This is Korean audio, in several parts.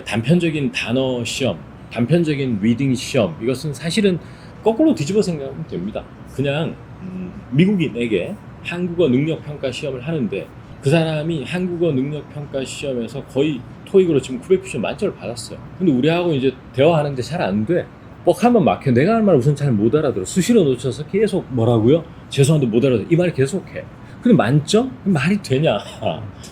단편적인 단어 시험, 단편적인 리딩 시험, 이것은 사실은 거꾸로 뒤집어 생각하면 됩니다. 그냥 미국인에게 한국어 능력 평가 시험을 하는데 그 사람이 한국어 능력 평가 시험에서 거의 토익으로 지금 990점 만점을 받았어요. 근데 우리하고 이제 대화하는데 잘 안 돼. 뻑하면 막혀. 내가 할 말 우선 잘 못 알아들어. 수시로 놓쳐서 계속 뭐라고요? 죄송한데 못 알아들어. 이 말을 계속해. 근데 만점? 말이 되냐?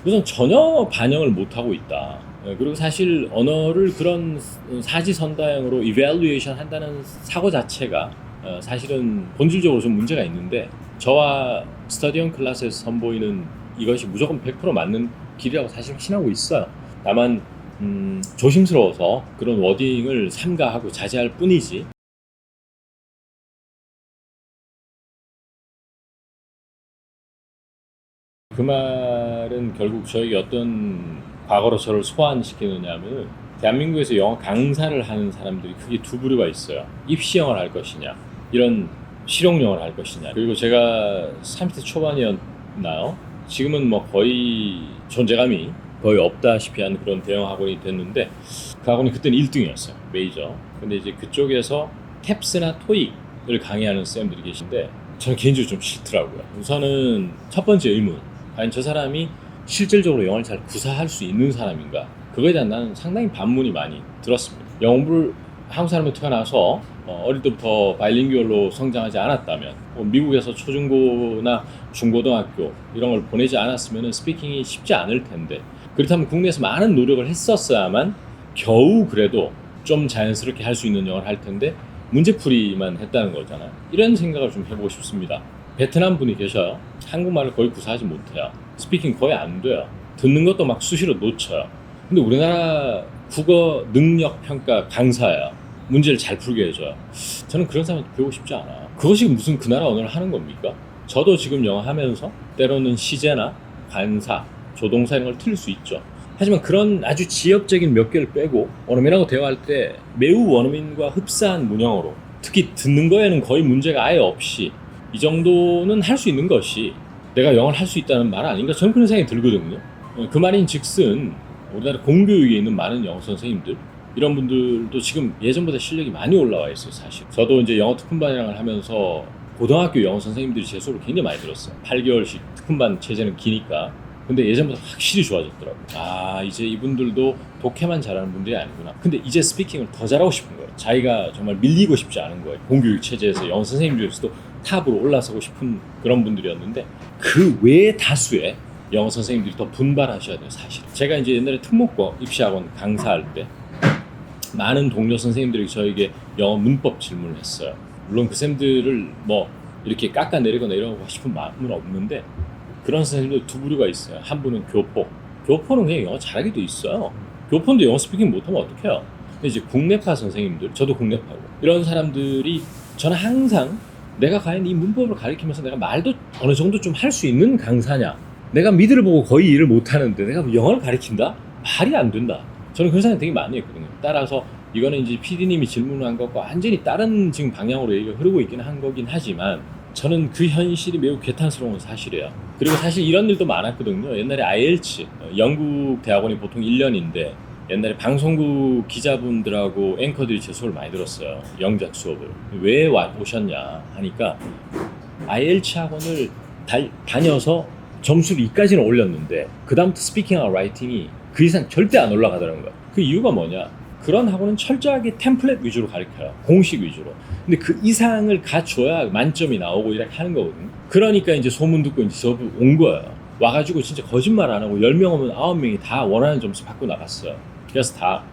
우선 전혀 반영을 못하고 있다. 그리고 사실 언어를 그런 사지선다형으로 이밸루에이션 한다는 사고 자체가 사실은 본질적으로 좀 문제가 있는데, 저와 스터디언 클래스에서 선보이는 이것이 무조건 100% 맞는 길이라고 사실 확신하고 있어요. 다만 조심스러워서 그런 워딩을 삼가하고 자제할 뿐이지. 그 말은 결국 저에게 어떤 과거로 저를 소환시키느냐 하면, 대한민국에서 영어 강사를 하는 사람들이 크게 두 부류가 있어요. 입시 영어를 할 것이냐, 이런 실용 영어를 할 것이냐. 그리고 제가 30대 초반이었나요? 지금은 뭐 거의 존재감이 거의 없다시피 한 그런 대형 학원이 됐는데, 그 학원이 그때는 1등이었어요. 메이저. 근데 이제 그쪽에서 탭스나 토익을 강의하는 쌤들이 계신데 저는 개인적으로 좀 싫더라고요. 우선은 첫 번째 의문, 과연 저 사람이 실질적으로 영어를 잘 구사할 수 있는 사람인가? 그거에 대한 나는 상당히 반문이 많이 들었습니다. 영어 공부를 한국 사람으로 태어나서 어릴 때부터 바이링구얼로 성장하지 않았다면, 미국에서 초중고나 중고등학교 이런 걸 보내지 않았으면 스피킹이 쉽지 않을 텐데, 그렇다면 국내에서 많은 노력을 했었어야만 겨우 그래도 좀 자연스럽게 할 수 있는 영어를 할 텐데 문제풀이만 했다는 거잖아요. 이런 생각을 좀 해보고 싶습니다. 베트남 분이 계셔요. 한국말을 거의 구사하지 못해요. 스피킹 거의 안 돼요. 듣는 것도 막 수시로 놓쳐요. 근데 우리나라 국어 능력 평가 강사예요. 문제를 잘 풀게 해줘요. 저는 그런 사람한테 배우고 싶지 않아요. 그것이 무슨 그 나라 언어를 하는 겁니까? 저도 지금 영어 하면서 때로는 시제나 관사, 조동사 이런 걸 틀릴 수 있죠. 하지만 그런 아주 지엽적인 몇 개를 빼고 원어민하고 대화할 때 매우 원어민과 흡사한 문형으로, 특히 듣는 거에는 거의 문제가 아예 없이 이 정도는 할 수 있는 것이 내가 영어를 할 수 있다는 말 아닌가? 저는 그런 생각이 들거든요. 그 말인 즉슨 우리나라 공교육에 있는 많은 영어 선생님들, 이런 분들도 지금 예전보다 실력이 많이 올라와 있어요. 사실 저도 이제 영어 특훈반이랑을 하면서 고등학교 영어 선생님들이 제 수업을 굉장히 많이 들었어요. 8개월씩 특훈반 체제는 기니까. 근데 예전보다 확실히 좋아졌더라고요. 아, 이제 이분들도 독해만 잘하는 분들이 아니구나. 근데 이제 스피킹을 더 잘하고 싶은 거예요. 자기가 정말 밀리고 싶지 않은 거예요. 공교육 체제에서 영어 선생님 중에서도 탑으로 올라서고 싶은 그런 분들이었는데, 그 외의 다수의 영어 선생님들이 더 분발하셔야 돼요. 사실 제가 이제 옛날에 특목고 입시학원 강사할 때 많은 동료 선생님들이 저에게 영어 문법 질문을 했어요. 물론 그 쌤들을 뭐 이렇게 깎아내리거나 이러고 싶은 마음은 없는데, 그런 선생님들 두 부류가 있어요. 한 분은 교포. 교포는 그냥 영어 잘하게 돼 있어요. 교포인데 영어 스피킹 못하면 어떡해요? 근데 이제 국내파 선생님들, 저도 국내파고, 이런 사람들이 저는 항상 내가 과연 이 문법을 가르치면서 내가 말도 어느 정도 좀 할 수 있는 강사냐? 내가 미드를 보고 거의 일을 못하는데 내가 영어를 가르친다? 말이 안 된다. 저는 그런 생각 되게 많이 했거든요. 따라서 이거는 이제 PD님이 질문한 것과 완전히 다른 지금 방향으로 얘기가 흐르고 있긴 한 거긴 하지만, 저는 그 현실이 매우 괴탄스러운 사실이에요. 그리고 사실 이런 일도 많았거든요. 옛날에 IELTS, 영국 대학원이 보통 1년인데 옛날에 방송국 기자분들하고 앵커들이 제 수업을 많이 들었어요. 영작 수업을. 왜 오셨냐 하니까 IELTS 학원을 다녀서 점수를 2까지는 올렸는데 그 다음부터 스피킹하고 라이팅이 그 이상 절대 안 올라가더라는 거예요. 그 이유가 뭐냐? 그런 학원은 철저하게 템플릿 위주로 가르쳐요. 공식 위주로. 근데 그 이상을 갖춰야 만점이 나오고 이렇게 하는 거거든요. 그러니까 이제 소문 듣고 이제 저 온 거예요. 와가지고 진짜 거짓말 안 하고 10명 오면 9명이 다 원하는 점수 받고 나갔어요. 그래서 다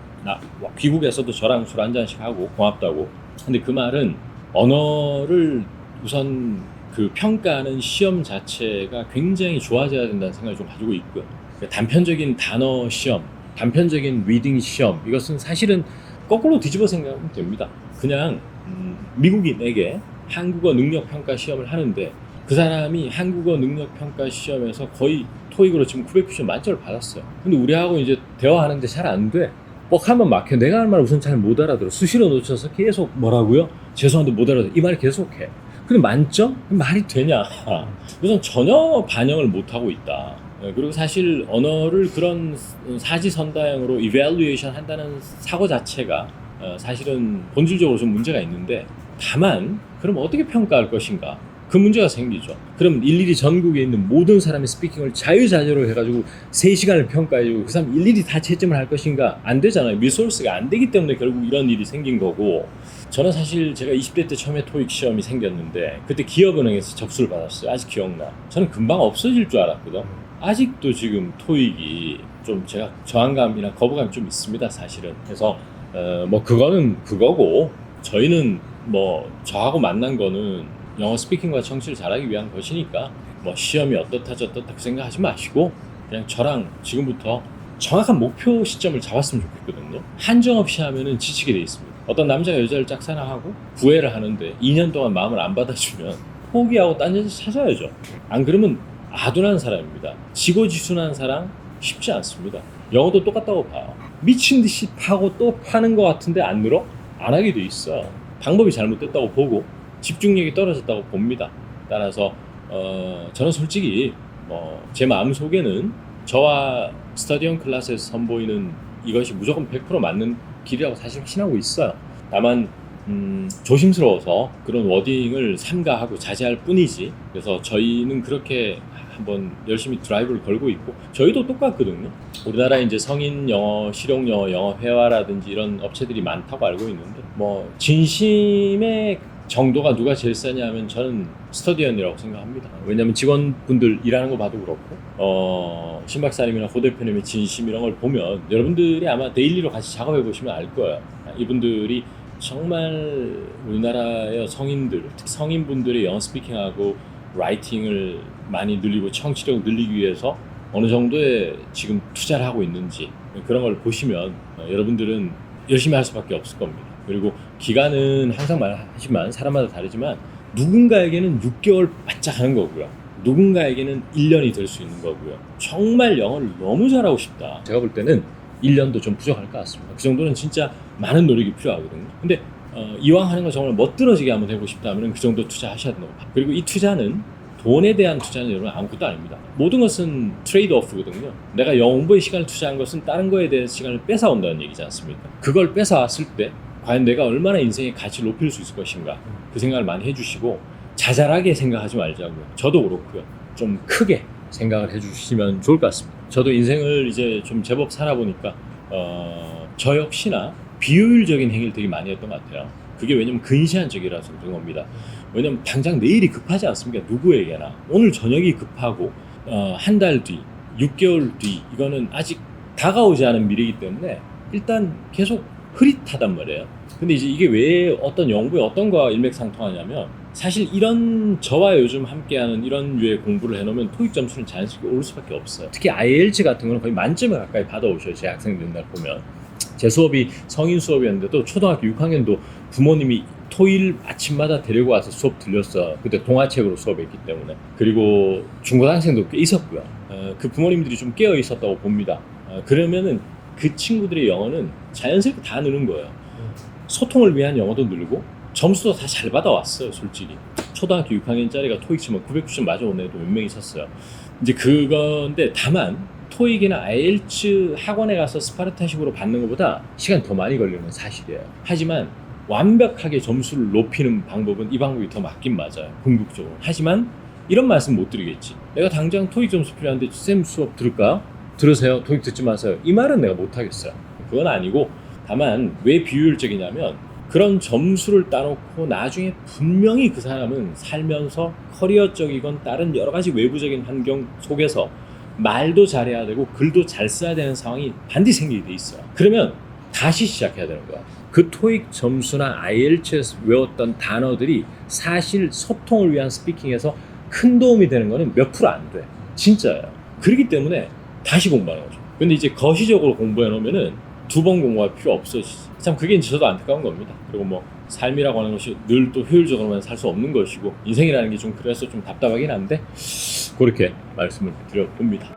귀국에서도 저랑 술 한잔씩 하고 고맙다고. 근데 그 말은 언어를 우선 그 평가하는 시험 자체가 굉장히 좋아져야 된다는 생각을 좀 가지고 있고요. 단편적인 단어 시험, 단편적인 리딩 시험, 이것은 사실은 거꾸로 뒤집어 생각하면 됩니다. 그냥 미국인에게 한국어 능력 평가 시험을 하는데 그 사람이 한국어 능력 평가 시험에서 거의 토익으로 지금 990점 만점을 받았어요. 근데 우리하고 이제 대화하는데 잘 안 돼. 뻑하면 막혀. 내가 할 말 우선 잘 못 알아들어. 수시로 놓쳐서 계속 뭐라고요? 죄송한데 못 알아들어. 이 말을 계속해. 근데 만점? 말이 되냐? 우선 전혀 반영을 못하고 있다. 그리고 사실 언어를 그런 사지선다형으로 이밸루에이션 한다는 사고 자체가 사실은 본질적으로 좀 문제가 있는데, 다만 그럼 어떻게 평가할 것인가, 그 문제가 생기죠. 그럼 일일이 전국에 있는 모든 사람의 스피킹을 자유자재로 해가지고 3시간을 평가해주고 그 사람 일일이 다 채점을 할 것인가? 안 되잖아요. 리소스가 안 되기 때문에 결국 이런 일이 생긴 거고. 저는 사실 제가 20대 때 처음에 토익 시험이 생겼는데 그때 기업은행에서 접수를 받았어요. 아직 기억나. 저는 금방 없어질 줄 알았거든. 아직도 지금 토익이 좀 제가 저항감이나 거부감이 좀 있습니다, 사실은. 그래서 뭐 그거는 그거고, 저희는 뭐 저하고 만난 거는 영어 스피킹과 청취를 잘하기 위한 것이니까 뭐 시험이 어떻다 저떻다 그 생각하지 마시고 그냥 저랑 지금부터 정확한 목표 시점을 잡았으면 좋겠거든요. 한정 없이 하면은 지치게 돼 있습니다. 어떤 남자가 여자를 짝사랑하고 구애를 하는데 2년 동안 마음을 안 받아주면 포기하고 딴 여자 찾아야죠. 안 그러면 아둔한 사람입니다. 지고지순한 사랑 쉽지 않습니다. 영어도 똑같다고 봐요. 미친 듯이 파고 또 파는 것 같은데 안 늘어? 안 하게 돼 있어. 방법이 잘못됐다고 보고 집중력이 떨어졌다고 봅니다. 따라서 저는 솔직히 제 마음속에는 저와 스터디언 클래스에서 선보이는 이것이 무조건 100% 맞는 길이라고 사실 확신하고 있어요. 다만 조심스러워서 그런 워딩을 삼가하고 자제할 뿐이지. 그래서 저희는 그렇게 한번 열심히 드라이브를 걸고 있고, 저희도 똑같거든요. 우리나라에 이제 성인 영어, 실용 영어, 영어 회화라든지 이런 업체들이 많다고 알고 있는데, 뭐 진심의 정도가 누가 제일 세냐면 저는 스터디언이라고 생각합니다. 왜냐하면 직원분들 일하는 거 봐도 그렇고 신 박사님이나 고 대표님의 진심 이런 걸 보면 여러분들이 아마 데일리로 같이 작업해 보시면 알 거예요. 이분들이 정말 우리나라의 성인들, 특히 성인분들의 영어 스피킹하고 라이팅을 많이 늘리고 청취력을 늘리기 위해서 어느 정도의 지금 투자를 하고 있는지, 그런 걸 보시면 여러분들은 열심히 할 수밖에 없을 겁니다. 그리고 기간은 항상 말하지만 사람마다 다르지만 누군가에게는 6개월 바짝 하는 거고요. 누군가에게는 1년이 될 수 있는 거고요. 정말 영어를 너무 잘하고 싶다, 제가 볼 때는 1년도 좀 부족할 것 같습니다. 그 정도는 진짜 많은 노력이 필요하거든요. 근데 이왕 하는 거 정말 멋들어지게 한번 해보고 싶다면 그 정도 투자하셔야 된다고 봐요. 그리고 이 투자는, 돈에 대한 투자는 여러분 아무것도 아닙니다. 모든 것은 트레이드 오프거든요. 내가 영어 공부에 시간을 투자한 것은 다른 거에 대한 시간을 뺏어온다는 얘기지 않습니까? 그걸 뺏어왔을 때 과연 내가 얼마나 인생의 가치를 높일 수 있을 것인가, 그 생각을 많이 해주시고 자잘하게 생각하지 말자고요. 저도 그렇고요. 좀 크게 생각을 해주시면 좋을 것 같습니다. 저도 인생을 이제 좀 제법 살아보니까 저 역시나 비효율적인 행위를 되게 많이 했던 것 같아요. 그게 왜냐면 근시안적이라서 그런 겁니다. 왜냐면 당장 내일이 급하지 않습니까? 누구에게나. 오늘 저녁이 급하고 한 달 뒤, 6개월 뒤, 이거는 아직 다가오지 않은 미래이기 때문에 일단 계속 흐릿하단 말이에요. 근데 이제 이게 왜 어떤 연구에 어떤 거와 일맥상통하냐면, 사실 이런 저와 요즘 함께하는 이런 류의 공부를 해놓으면 토익 점수는 자연스럽게 오를 수밖에 없어요. 특히 IELTS 같은 거는 거의 만점에 가까이 받아오셔요. 제 학생들 보면. 제 수업이 성인 수업이었는데도 초등학교 6학년도 부모님이 토일 아침마다 데리고 와서 수업 들렸어. 그때 동화책으로 수업했기 때문에. 그리고 중고등학생도 꽤 있었고요. 그 부모님들이 좀 깨어 있었다고 봅니다. 그러면은 그 친구들의 영어는 자연스럽게 다 느는 거예요. 소통을 위한 영어도 늘고 점수도 다 잘 받아왔어요. 솔직히 초등학교 6학년짜리가 토익 치면 990점 맞아온 애도 몇 명 있었어요. 이제 그건데, 다만 토익이나 IELTS 학원에 가서 스파르타식으로 받는 것보다 시간이 더 많이 걸리는 건 사실이에요. 하지만 완벽하게 점수를 높이는 방법은 이 방법이 더 맞긴 맞아요, 궁극적으로. 하지만 이런 말씀 못 드리겠지. 내가 당장 토익 점수 필요한데 쌤 수업 들을까요? 들으세요. 토익 듣지 마세요. 이 말은 내가 못 하겠어요. 그건 아니고, 다만 왜 비효율적이냐면, 그런 점수를 따놓고 나중에 분명히 그 사람은 살면서 커리어적이건 다른 여러 가지 외부적인 환경 속에서 말도 잘해야 되고 글도 잘 써야 되는 상황이 반드시 생기게 돼 있어요. 그러면 다시 시작해야 되는 거야. 그 토익 점수나 IELTS에서 외웠던 단어들이 사실 소통을 위한 스피킹에서 큰 도움이 되는 거는 몇 프로 안 돼. 진짜예요. 그렇기 때문에 다시 공부하는 거죠. 근데 이제 거시적으로 공부해 놓으면은 2번 공부할 필요 없어지지. 참 그게 이제 저도 안타까운 겁니다. 그리고 뭐 삶이라고 하는 것이 늘 또 효율적으로만 살 수 없는 것이고, 인생이라는 게 좀 그래서 좀 답답하긴 한데, 그렇게 말씀을 드려봅니다.